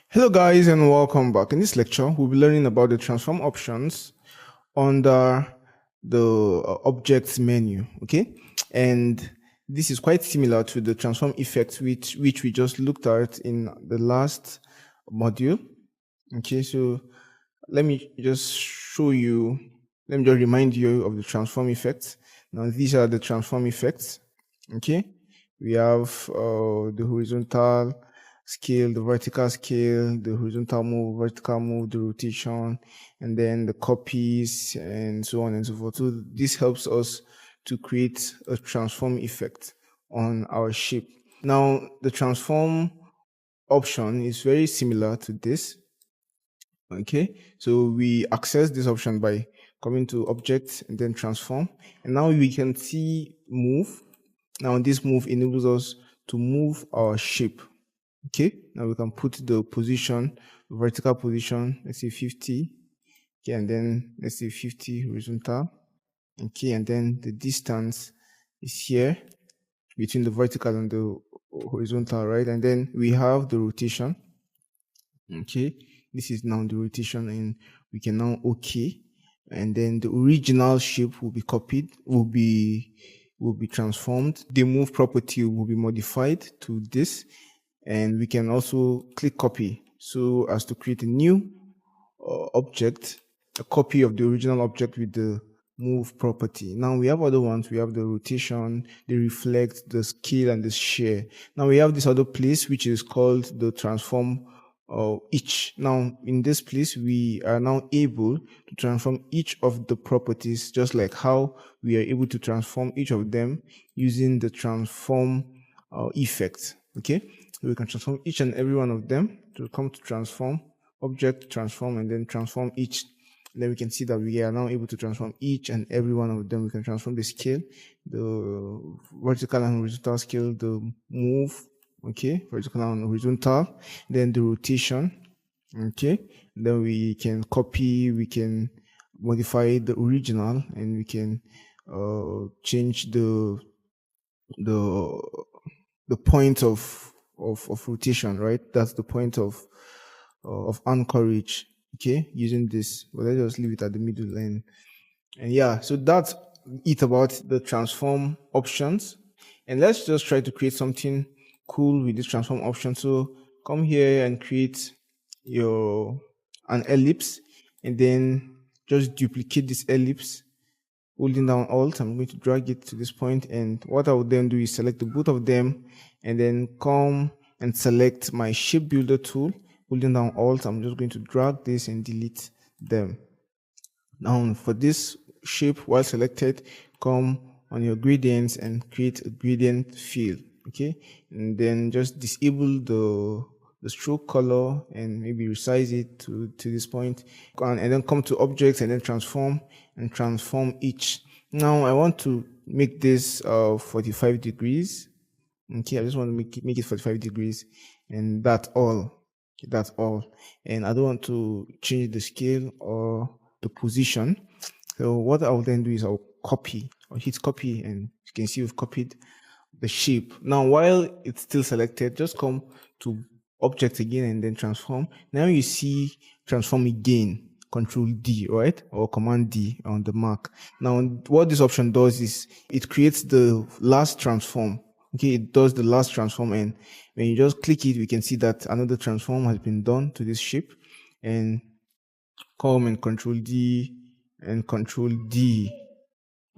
Hello guys and welcome back. In this lecture, we'll be learning about the transform options under the objects menu, okay? And this is quite similar to the transform effects which we just looked at in the last module. Okay, so let me just remind you of the transform effects. Now these are the transform effects, okay? We have the horizontal scale, the vertical scale, the horizontal move, vertical move, the rotation, and then the copies, and so on and so forth. So this helps us to create a transform effect on our shape. Now, the transform option is very similar to this. Okay, so we access this option by coming to object and then transform. And now we can see move. Now this move enables us to move our shape. Okay, now we can put the position, vertical position, let's say 50. Okay, and then let's say 50 horizontal. Okay, and then the distance is here between the vertical and the horizontal, right? And then we have the rotation. Okay, this is now the rotation, and we can now OK, and then the original shape will be copied, will be transformed. The move property will be modified to this, and we can also click copy so as to create a new object, a copy of the original object with the move property. Now we have other ones. We have the rotation, the reflect, the scale, and the share. Now we have this other place which is called the transform each. Now in this place we are now able to transform each of the properties, just like how we are able to transform each of them using the transform effect. Okay, so we can transform each and every one of them to come to transform, object, transform, and then transform each. Then we can see that we are now able to transform each and every one of them. We can transform the scale, the vertical and horizontal scale, the move, okay, vertical and horizontal, then the rotation, okay, then we can copy, we can modify the original, and we can change the point of rotation, right? That's the point of anchorage, okay, using this. But let's just leave it at the middle. And yeah, so that's it about the transform options. And let's just try to create something cool with this transform option. So come here and create an ellipse, and then just duplicate this ellipse holding down Alt. I'm going to drag it to this point, and what I will then do is select the both of them, and then come and select my shape builder tool. Holding down Alt, I'm just going to drag this and delete them. Now for this shape, while selected, come on your gradients and create a gradient fill. Okay, and then just disable the stroke color and maybe resize it to this point, and then come to objects and then transform each. Now I want to make this 45 degrees. Okay, I just want to make it 45 degrees, and that's all. That's all. And I don't want to change the scale or the position. So what I'll then do is I'll copy, or hit copy, and you can see we've copied the shape. Now while it's still selected, just come to object again and then transform. Now you see transform again, Control D, right? Or Command D on the Mac. Now what this option does is it creates the last transform. Okay, it does the last transform, and when you just click it, we can see that another transform has been done to this shape. And come and Control D and Control D.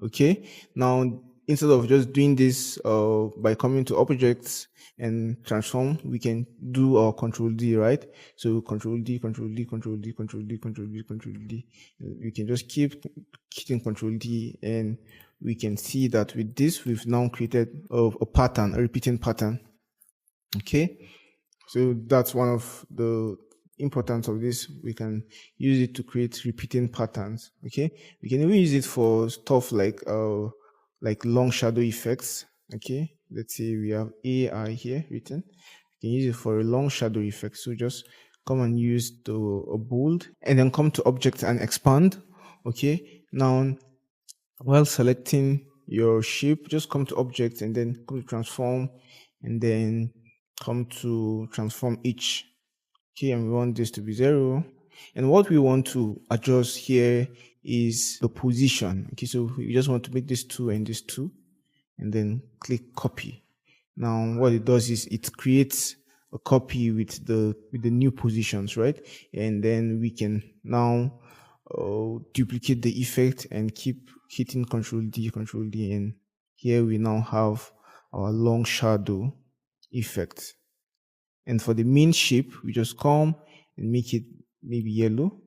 Okay, now instead of just doing this by coming to objects and transform, we can do our Control D, right? So Control D, Control D, Control D, Control D, Control D, Control D. We can just keep hitting Control D, and we can see that with this, we've now created a pattern, a repeating pattern. Okay, so that's one of the importance of this. We can use it to create repeating patterns. Okay, we can even use it for stuff like long shadow effects. Okay, let's say we have AI here written. We can use it for a long shadow effect. So just come and use a bold, and then come to object and expand. Okay, now while selecting your shape, just come to object and then come to transform, and then come to transform each. Okay, and we want this to be 0. And what we want to adjust here is the position. Okay, so we just want to make this 2 and this 2, and then click copy. Now what it does is it creates a copy with the new positions, right? And then we can now duplicate the effect and keep hitting Control D, and here we now have our long shadow effect. And for the main shape, we just come and make it maybe yellow.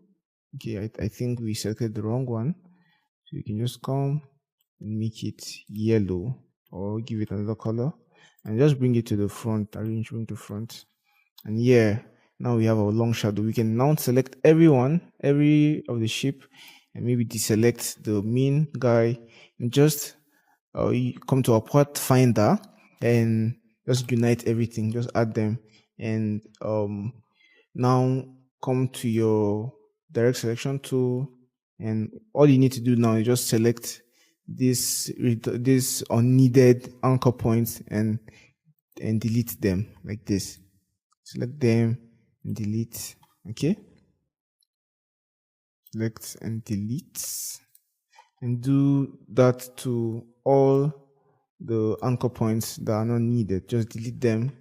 Okay, I think we selected the wrong one. So you can just come and make it yellow, or give it another color, and just bring it to the front, arrangement to front. And yeah, now we have our long shadow. We can now select every of the shape, and maybe deselect the main guy, and just you come to our part finder and just unite everything, just add them, and now come to your direct selection tool, and all you need to do now is just select this unneeded anchor points and delete them like this. Select them and delete. Okay, select and delete, and do that to all the anchor points that are not needed. Just delete them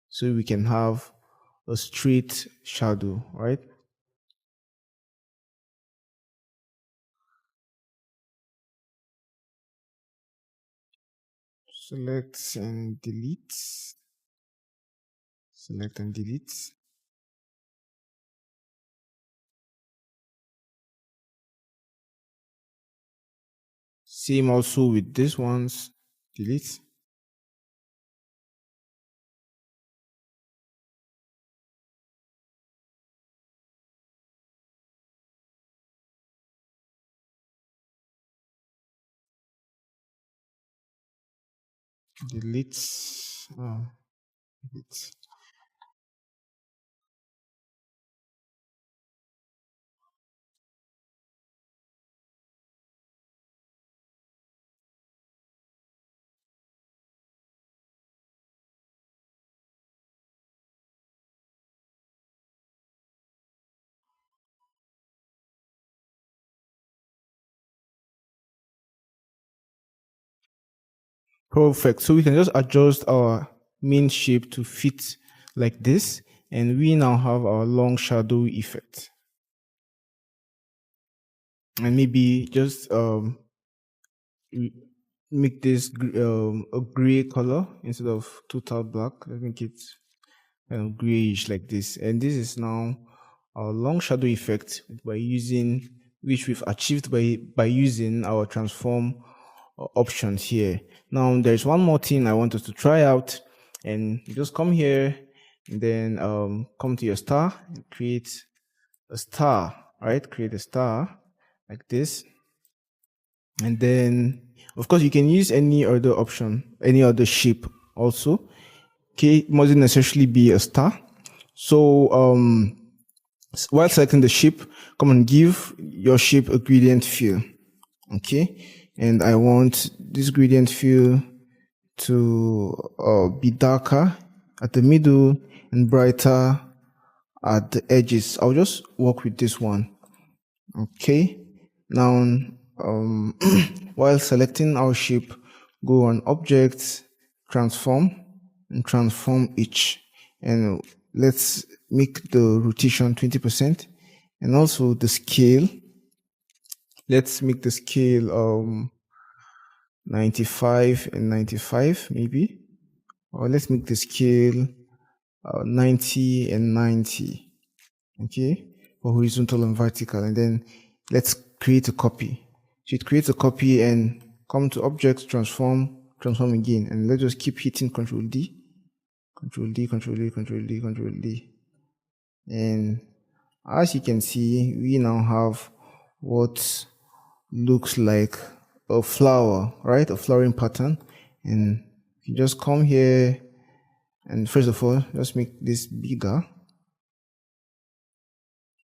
so we can have a straight shadow, right? Select and delete. Select and delete. Same also with this ones. Delete. Delete. Delete. Perfect. So we can just adjust our main shape to fit like this, and we now have our long shadow effect. And maybe just make this a gray color instead of total black. Let's make it grayish like this. And this is now our long shadow effect which we've achieved by using our transform options here. Now there's one more thing I want us to try out, and you just come here and then come to your star and create a star, right? Create a star like this. And then of course you can use any other option, any other shape also. Okay, it mustn't necessarily be a star. So while selecting the shape, come and give your shape a gradient fill. Okay, and I want this gradient fill to be darker at the middle and brighter at the edges. I'll just work with this one. Okay, now while selecting our shape, go on Object, Transform, and transform each, and let's make the rotation 20%, and also the scale. Let's make the scale 95 and 95 maybe, or let's make the scale 90 and 90. Okay, for horizontal and vertical, and then let's create a copy. So it creates a copy, and come to Object, Transform again, and let's just keep hitting Control D, Control D, Control D, Control D, Control D. And as you can see, we now have what looks like a flower, right? A flowering pattern. And you just come here, and first of all, just make this bigger.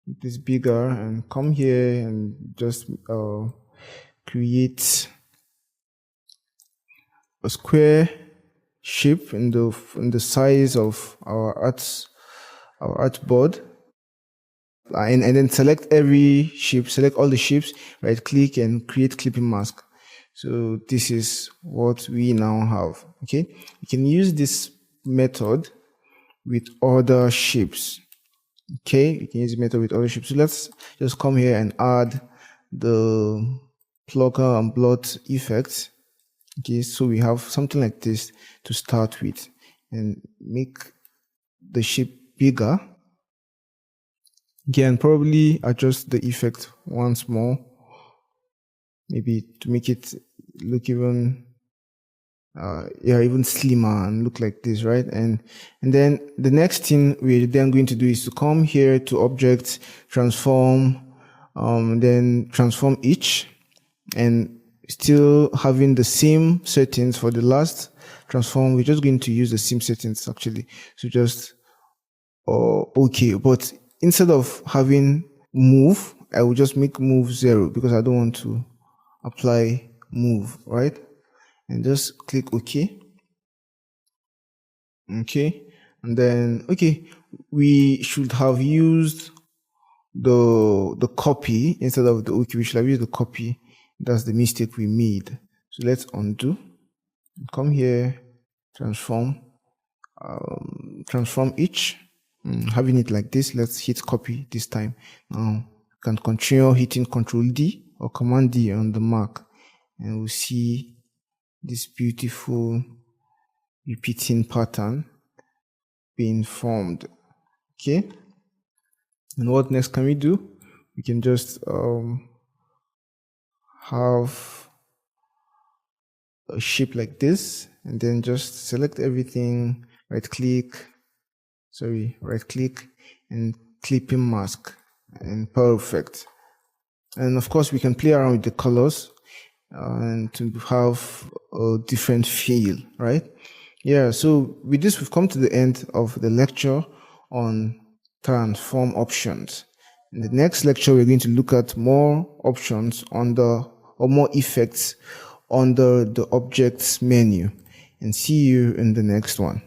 Make this bigger, and come here and just create a square shape in the size of our arts our artboard, and then select every shape, select all the shapes, right click and create clipping mask. So this is what we now have. Okay, you can use this method with other shapes. Okay, you can use the method with other shapes. So let's just come here and add the plugger and blot effect. Okay, so we have something like this to start with, and make the shape bigger. Again, probably adjust the effect once more, maybe to make it look even even slimmer and look like this, right? And then the next thing we're then going to do is to come here to object, transform, then transform each, and still having the same settings for the last transform. We're just going to use the same settings actually. So just okay, but instead of having move, I will just make move 0 because I don't want to apply move, right? And just click OK. Okay, and then okay, we should have used the copy instead of the okay. We should have used the copy. That's the mistake we made. So let's undo. Come here, transform, transform each. Having it like this, let's hit copy this time. Now you can continue hitting Ctrl D or Command D on the Mac, and we'll see this beautiful repeating pattern being formed. Okay, and what next can we do? We can just have a shape like this, and then just select everything, right click and clipping mask, and perfect. And of course we can play around with the colors and to have a different feel, right? Yeah, so with this we've come to the end of the lecture on transform options. In the next lecture we're going to look at more options or more effects under the objects menu, and see you in the next one.